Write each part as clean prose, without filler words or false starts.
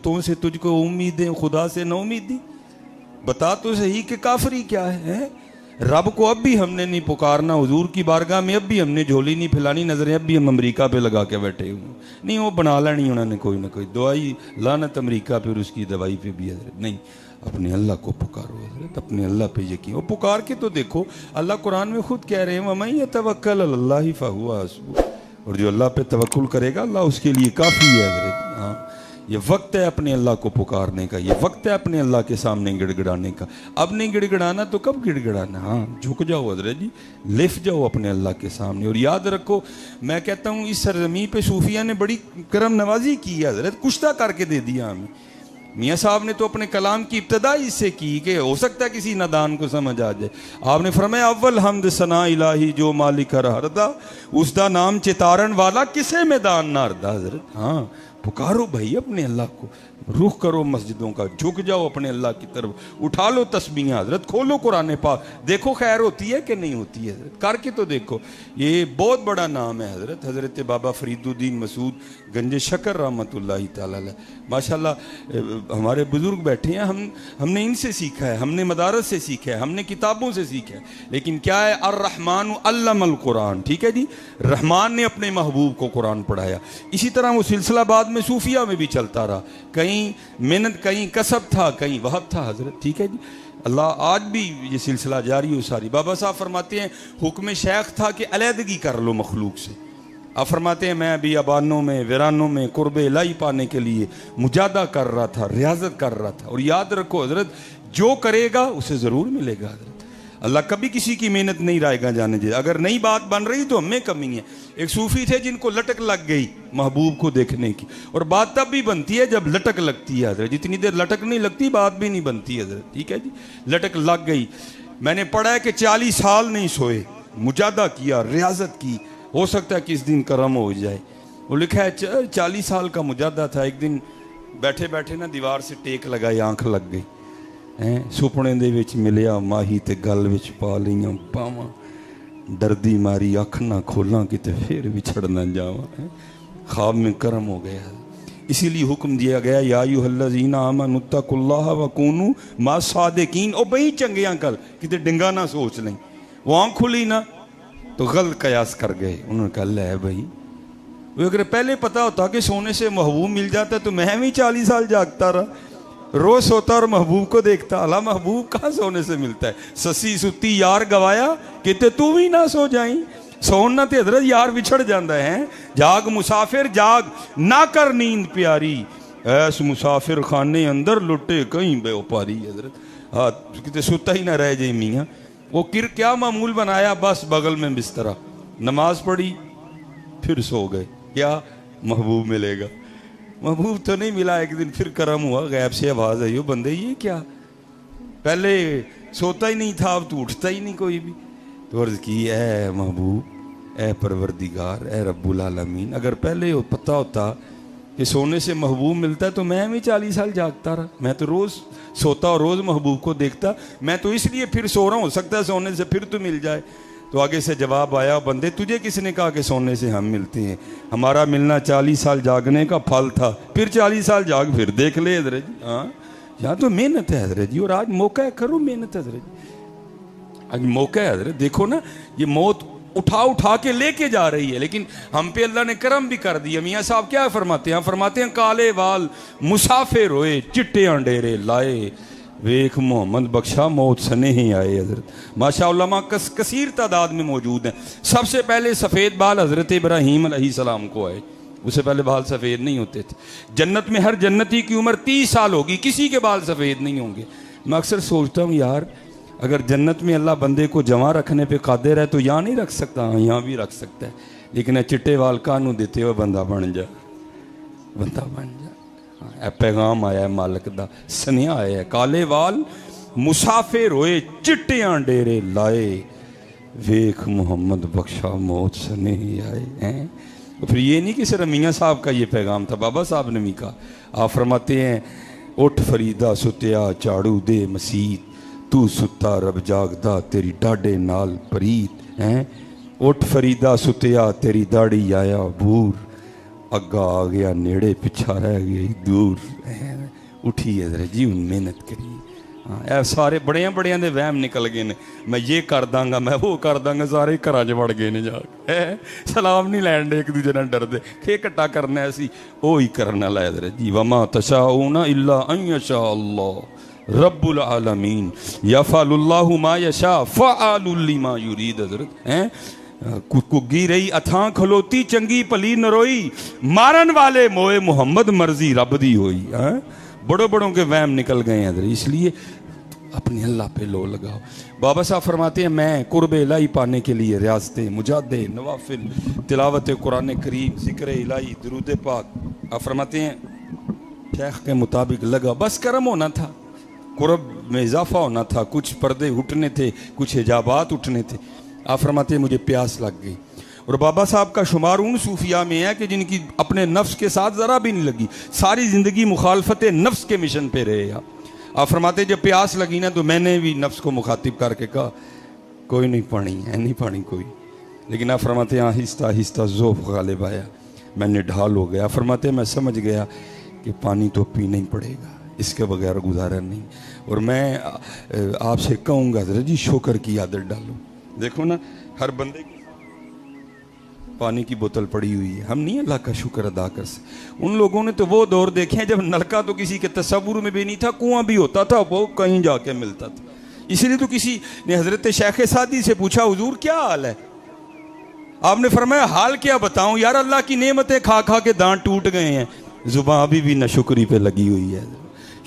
बुतों से तुझको उम्मीदें, खुदा से न उम्मीदी। बता तो सही कि काफरी क्या है? रब को अब भी हमने नहीं पुकारना, हुजूर की बारगाह में अब भी हमने झोली नहीं फैलानी, नजरें अब भी हम अमेरिका पे लगा के बैठे हुए नहीं। वो बना लेनी उन्होंने कोई ना कोई दवाई, लानत अमेरिका पे और उसकी दवाई पे भी हजरत। नहीं, अपने अल्लाह को पुकारो हजरत, अपने अल्लाह पे यकीन। वो पुकार के तो देखो, अल्लाह कुरान में खुद कह रहे हैं वमन यतवक्कल अलल्लाहि फहुवा हस्बुह, और जो अल्लाह पे तवक्कुल करेगा अल्लाह उसके लिए काफ़ी है हजरत। हाँ, ये वक्त है अपने अल्लाह को पुकारने का, ये वक्त है अपने अल्लाह के सामने गिड़गिड़ाने का। अब नहीं गिड़गिड़ाना तो कब गिड़गिड़ाना? हाँ, झुक जाओ हजरत जी, लिफ जाओ अपने अल्लाह के सामने। और याद रखो, मैं कहता हूँ इस सरजमी पे सूफिया ने बड़ी करम नवाजी की है हजरत, कुश्ता करके दे दिया हमें। मियाँ साहब ने तो अपने कलाम की इब्तदा इससे की कि हो सकता है किसी नादान को समझ आ जाए। आपने फरमाया अव्वल हमद सना इलाही जो मालिक हरदा, उसका नाम चितारण वाला किसे मैदान ना हरदा हजरत। हाँ, पुकारो भाई अपने अल्लाह को, रुख करो मस्जिदों का, झुक जाओ अपने अल्लाह की तरफ, उठा लो तस्बीहें हजरत, खोलो कुरान पाक, देखो खैर होती है कि नहीं होती है हजरत, करके तो देखो। ये बहुत बड़ा नाम है हजरत, हजरत बाबा फरीदुद्दीन मसूद गंज शकर रहमतुल्लाहि ताला अलैह। माशाल्लाह हमारे बुजुर्ग बैठे हैं, हमने इनसे सीखा है, हमने मदारस से सीखा है, हमने किताबों से सीखा है। लेकिन क्या है, अर्रहमान अल्लमल कुरान, ठीक है जी, रहमान ने अपने महबूब को कुरान पढ़ाया। इसी तरह वो सिलसिला बाद में सूफिया में भी चलता रहा, कहीं मेहनत, कहीं कसब था, कहीं वहब था हजरत, ठीक है जी। अल्लाह आज भी ये सिलसिला जारी हो सारी। बाबा साहब फरमाते हैं हुक्म शेख था कि अलहदगी कर लो मखलूक से। आप फरमाते हैं मैं अभी अबानों में, वीरानों में कुर्बे लाई पाने के लिए मुजादा कर रहा था, रियाजत कर रहा था। और याद रखो हजरत, जो करेगा उसे ज़रूर मिलेगा हजरत। अल्लाह कभी किसी की मेहनत नहीं रायगा जाने दे। अगर नई बात बन रही तो हमें कमी है। एक सूफी थे जिनको लटक लग गई महबूब को देखने की, और बात तब भी बनती है जब लटक लगती है हजरत। जितनी देर लटक नहीं लगती बात भी नहीं बनती हजरत, ठीक है जी। लटक लग गई। मैंने पढ़ा है कि 40 साल नहीं सोए, मुजादा किया, रियाजत की, हो सकता है किस दिन करम हो जाए। वो लिखा है 40 साल का मुजादा था। एक दिन बैठे बैठे ना दीवार से टेक लगाई, आंख लग गई। सुपने दे विच मिलिया माही ते गल विच पा लईयां बावां, डरदी मारी अख ना खोलां किते फिर विछड़ ना जावां। ख्वाब में करम हो गया। इसीलिए हुक्म दिया गया या अय्युहल्लज़ीना आमनु तक़ुल्लाह व कूनू मा सादिकीन। ओ बई चंगियां कल किते डिंगा ना सोच लें। वो आँख खुली ना तो गलत कयास कर गए। उन्होंने कहा ले भाई, वो अगर पहले पता होता कि सोने से महबूब मिल जाता तो मैं भी 40 साल जागता रहा, रोज सोता और महबूब को देखता। अला महबूब कहाँ सोने से मिलता है? ससी सुती यार गवाया किते तू भी ना सो जाई। सोना ते हजरत यार विछड़ जाता है। जाग मुसाफिर जाग, ना कर नींद प्यारी, ऐस मुसाफिर खाने अंदर लुटे कहीं व्यापारी हजरत। हाँ, किते सुता ही ना रह जाए मियाँ। वो क्या मामूल बनाया, बस बगल में बिस्तरा, नमाज पढ़ी फिर सो गए। क्या महबूब मिलेगा? महबूब तो नहीं मिला। एक दिन फिर करम हुआ, गैब से आवाज आई, हो बंदे ये क्या, पहले सोता ही नहीं था अब तो उठता ही नहीं कोई भी। तो अर्ज की ए महबूब, ए परवरदिगार, ए रब्बुल आलमीन, अगर पहले हो पता होता कि सोने से महबूब मिलता है तो मैं भी 40 साल जागता रहा। मैं तो रोज सोता और रोज महबूब को देखता। मैं तो इसलिए फिर सो रहा हूँ, हो सकता है सोने से फिर तो मिल जाए। तो आगे से जवाब आया, बंदे तुझे किसने कहा कि सोने से हम मिलते हैं? हमारा मिलना 40 साल जागने का फल था, फिर 40 साल जाग फिर देख ले हजरत जी। हाँ, यहाँ तो मेहनत है हजरत जी, और आज मौका है, करो मेहनत हजरत जी। आज मौका है हजरत। देखो ना, ये मौत उठा उठा के लेके जा रही है, लेकिन हम पे अल्लाह ने करम भी कर दिया। मियाँ साहब क्या फरमाते हैं? फरमाते हैं काले वाल मुसाफिर होए, चिट्टे अंडेरे लाए, वेख मोहम्मद बख्शा मौत सने ही आए हजरत। माशाअल्लाह कसीर तादाद में मौजूद हैं। सबसे पहले सफ़ेद बाल हजरत इब्राहीम अलैहिस्सलाम को आए, उससे पहले बाल सफ़ेद नहीं होते थे। जन्नत में हर जन्नती की उम्र 30 साल होगी, किसी के बाल सफ़ेद नहीं होंगे। मैं अक्सर सोचता हूँ यार, अगर जन्नत में अल्लाह बंदे को जमा रखने पे कादिर है तो यहाँ नहीं रख सकता? हाँ, यहाँ भी रख सकता है, लेकिन चिट्टे वाल कानू देते हुए बंदा बन जा, बंदा बन जा। पैगाम आया है मालिक दा, सनिया आया है, काले वाल मुसाफिर होए, चिट्टियां डेरे लाए, वेख मोहम्मद बख्शा मौत सने ही आए हैं। तो फिर ये नहीं कि सिर्फ मियाँ साहब का ये पैगाम था, बाबा साहब ने भी कहा। आप फरमाते हैं उठ फरीदा सुत्या झाड़ू दे मसीत, तू सुता रब जागदा तेरी डाडे नाल परीत हैं। उठ फरीदा सुत्या तेरी दाड़ी आया बूर, अग्गा आ गया नेड़े पिछा रह गई दूर। उठी हजरत जी हुण मेहनत करिए। हाँ ए सारे बड़िया बड़िया दे वहम निकल गए ने, मैं ये कर दांगा मैं वो कर दांगा, सारे घर च वड़ गए ने जाके सलाम नहीं लैन दे, एक दूजे नाल डरदे खे कट्टा करना असी ओ ही करना ला हजरत जी। वमा तशाऊना इल्ला अन यशा अल्लाह रब्बुल आलमीन यफअलुल्लाहु मा यशा फअलुल लिमा युरीद। हजरत हैं कुगी रही अथां खलोती चंगी भली नरोई, मारन वाले मोए मोहम्मद मर्जी रब दी होई। बड़ों बड़ों के वहम निकल गए हैं, इसलिए अपने अल्लाह पे लो लगाओ। बाबा साहब फरमाते हैं मैं कुर्ब इलाही पाने के लिए रियासतें मुजादे नवाफिल तिलावत कुरान करीम जिक्र इलाही दुरूद पाक, आप फरमाते हैं शेख के मुताबिक लगा, बस करम होना था, कुर्ब में इजाफा होना था, कुछ पर्दे उठने थे, कुछ हिजाबात उठने थे। आप फरमाते हैं मुझे प्यास लग गई। और बाबा साहब का शुमार उन सूफिया में है कि जिनकी अपने नफ्स के साथ ज़रा भी नहीं लगी, सारी ज़िंदगी मुखालफत नफ्स के मिशन पे रहे। आप फरमाते जब प्यास लगी ना तो मैंने भी नफ्स को मुखातिब करके कहा कोई नहीं पानी है, नहीं पानी कोई। लेकिन आप फरमाते आहिस्ता आहिस्ता ज़ोफ़ गालिब आया, मैंने ढाल हो गया। फरमाते मैं समझ गया कि पानी तो पीना ही पड़ेगा, इसके बगैर गुजारा नहीं। और मैं आपसे कहूँगा हज़रत जी शुक्र की आदत डालो। देखो ना हर बंदे की पानी की बोतल पड़ी हुई है, हम नहीं अल्लाह का शुक्र अदा कर सकते। उन लोगों ने तो वो दौर देखे हैं जब नलका तो किसी के तस्वुर में भी नहीं था, कुआं भी होता था वो कहीं जाके मिलता था। इसलिए तो किसी ने हजरत शेख सादी से पूछा हुजूर क्या हाल है, आपने फरमाया हाल क्या बताऊं यार, अल्लाह की नेमतें खा खा के दांत टूट गए हैं, जुबान अभी भी नाशुक्री पे लगी हुई है।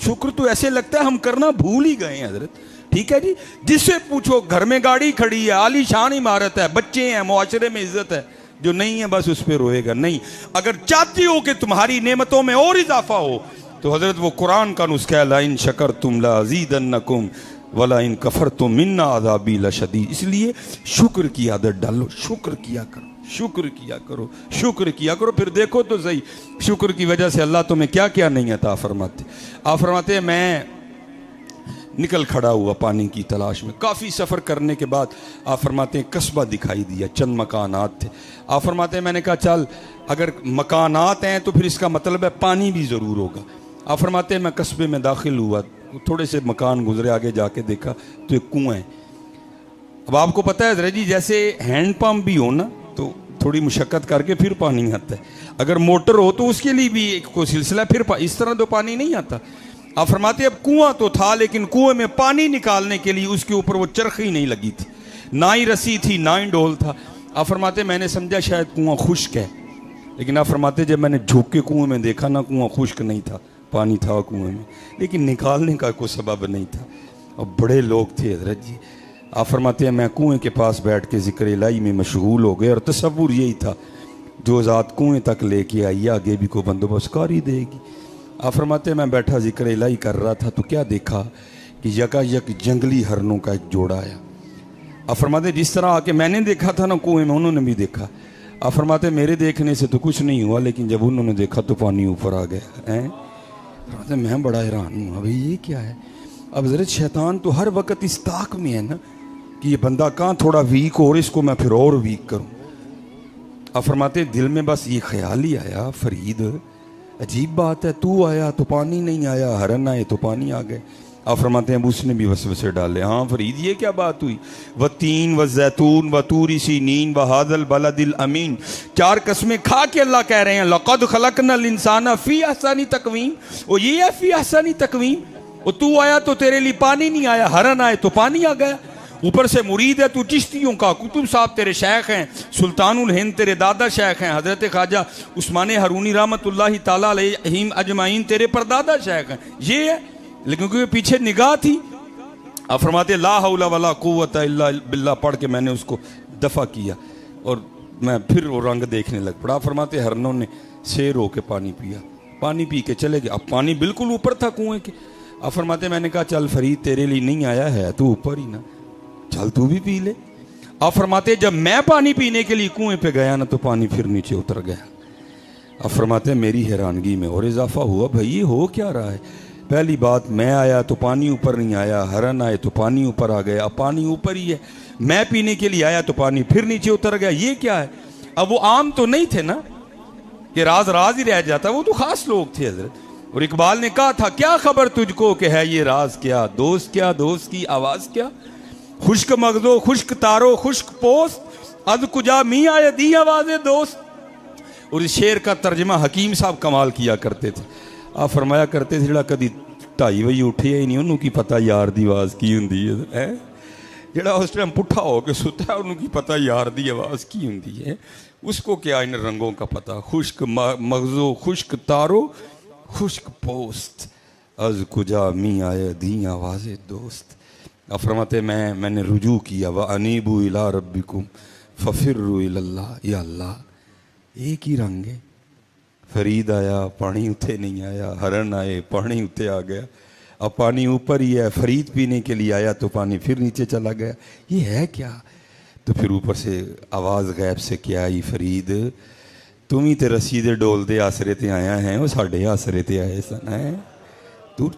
शुक्र तो ऐसे लगता है हम करना भूल ही गए हैं हजरत। ठीक है जी, जिससे पूछो घर में गाड़ी खड़ी है, आलीशान इमारत है, बच्चे हैं, मुआशरे में इज्जत है, जो नहीं है बस उस पर रोएगा। नहीं, अगर चाहती हो कि तुम्हारी नेमतों में और इजाफा हो तो हजरत वो कुरान का नुस्खा है, ला इन शकर तुम ला अज़ीदन्नकुम वला इन कफर तुम मिन्ना अज़ाबी लशदीद। इसलिए शुक्र की आदत डालो, शुक्र किया करो, शुक्र किया करो, शुक्र किया करो, फिर देखो तो सही शुक्र की वजह से अल्लाह तुम्हें क्या क्या नहीं अता फरमाते। आप फरमाते हैं मैं निकल खड़ा हुआ पानी की तलाश में, काफ़ी सफ़र करने के बाद आप फरमाते हैं कस्बा दिखाई दिया, चंद मकानात थे। आप फरमाते हैं मैंने कहा चल अगर मकानात हैं तो फिर इसका मतलब है पानी भी ज़रूर होगा। आप फरमाते हैं मैं कस्बे में दाखिल हुआ, थोड़े से मकान गुजरे, आगे जाके देखा तो एक कुआं है। अब आपको पता है हज़रत जी जैसे हैंड पंप भी हो ना तो थोड़ी मुशक्क़त करके फिर पानी आता है, अगर मोटर हो तो उसके लिए भी एक कोई सिलसिला, फिर इस तरह तो पानी नहीं आता। आप फरमाते अब कुआं तो था लेकिन कुएं में पानी निकालने के लिए उसके ऊपर वो चरखी नहीं लगी थी, ना ही रस्सी थी ना ही डोल था। आप फरमाते मैंने समझा शायद कुआं खुश्क है, लेकिन आप फरमाते जब मैंने झुक के कुएं में देखा ना कुआं खुश्क नहीं था, पानी था कुएं में, लेकिन निकालने का कोई सबब नहीं था। और बड़े लोग थे हजरत जी। आप फरमाते हैं मैं कुएं के पास बैठ के जिक्र इलाही में मशगूल हो गए और तसव्वुर यही था जो ज़ात कुएं तक लेके आई आगे भी कोई बंदोबस्त कर ही देगी। आप फरमाते मैं बैठा जिक्र इलाही कर रहा था तो क्या देखा कि यकायक जंगली हरनों का एक जोड़ा आया। आप फरमाते जिस तरह आके मैंने देखा था ना कुएं में उन्होंने भी देखा। आप फरमाते मेरे देखने से तो कुछ नहीं हुआ, लेकिन जब उन्होंने देखा तो पानी ऊपर आ गया है। फरमाते मैं बड़ा हैरान हूँ, अभी ये क्या है। अब हज़रत शैतान तो हर वक्त इस ताक में है ना कि ये बंदा कहाँ थोड़ा वीक हो और इसको मैं फिर और वीक करूँ। आप फरमाते दिल में बस ये ख्याल ही आया, फरीद अजीब बात है, तू आया तो पानी नहीं आया, हरन आए तो पानी आ गए। आप फरमाते हैं अब उसने भी वसवसे डाले। हाँ फरीद ये क्या बात हुई, व तीन व जैतून व तूरी सीनीन व हादल बलदिल अमीन, चार कस्में खा के अल्लाह कह रहे हैं लक़द खलक़नल इंसाना फी अहसनी तक़वीम। और ये है फी अहसनी तक़वीम, और तू आया तो तेरे लिए पानी नहीं आया, हरन आए तो पानी आ गया। ऊपर से मुरीद है तू चिश्तियों का, कुतुब साहब तेरे शेख हैं, सुल्तानुल हिंद तेरे दादा शेख हैं, हजरत ख्वाजा उस्मान हरूनी रहमतुल्लाहि ताला अलैहिम अजमाइन तेरे परदादा शेख हैं। ये है, लेकिन क्योंकि पीछे निगाह थी। आप फरमाते ला हौला वला कुव्वता इल्ला बिल्लाह पढ़ के मैंने उसको दफ़ा किया और मैं फिर वो रंग देखने लग पड़ा। फरमाते हरनों ने शेर होके पानी पिया, पानी पी के चले गए। अब पानी बिल्कुल ऊपर था कुएं के। आप फरमाते मैंने कहा चल फरीद तेरे लिए नहीं आया है, तू ऊपर ही ना, चल तू भी पी ले। आप फरमाते जब मैं पानी पीने के लिए कुएं पे गया ना तो पानी फिर नीचे उतर गया। आप फरमाते मेरी हैरानगी में और इजाफा हुआ, भाई ये हो क्या रहा है। पहली बात मैं आया तो पानी ऊपर नहीं आया, हरन आए तो पानी ऊपर आ गया, अब पानी ऊपर ही है। मैं पीने के लिए आया तो पानी फिर नीचे उतर गया, ये क्या है। अब वो आम तो नहीं थे ना कि राज राज ही रह जाता, वो तो खास लोग थे हजरत। और इकबाल ने कहा था, क्या खबर तुझको कि है ये राज क्या, दोस्त की आवाज क्या, खुश्क मगजो खुश्क तारो खुश्क पोस्त, अद कुजा मी आए दी आवाज़े दोस्त। और इस शेर का तर्जमा हकीम साहब कमाल किया करते थे। आप फरमाया करते थे, जड़ा कभी 2:30 बजे उठे ही नहीं उन्होंने की पता यार दी आवाज़ की होंदी है, जड़ा उस टाइम पुट्ठा होकर सुता है उन्होंने की पता यार दी आवाज़ की होंदी है, उसको क्या इन रंगों का पता। खुश्क मगजो खुश्क तारो खुश्क पोस्त, अज कुजा मी आए दी आवाज़े दोस्त। अब फरमाते मैंने रुजू किया, व अनीबू इला रब्बिकुम फफिर्रु इलल्लाह, या अल्लाह एक ही रंग है। फरीद आया पानी उत्ते नहीं आया, हरण आए पानी उत्ते आ गया, अब पानी ऊपर ही है, फरीद पीने के लिए आया तो पानी फिर नीचे चला गया, ये है क्या। तो फिर ऊपर से आवाज़ गैब से क्या आई, फरीद तुम ही तो रस्सी दे डोल दे आसरे ते आया है, वो साढ़े आसरे ते आए सन है तू।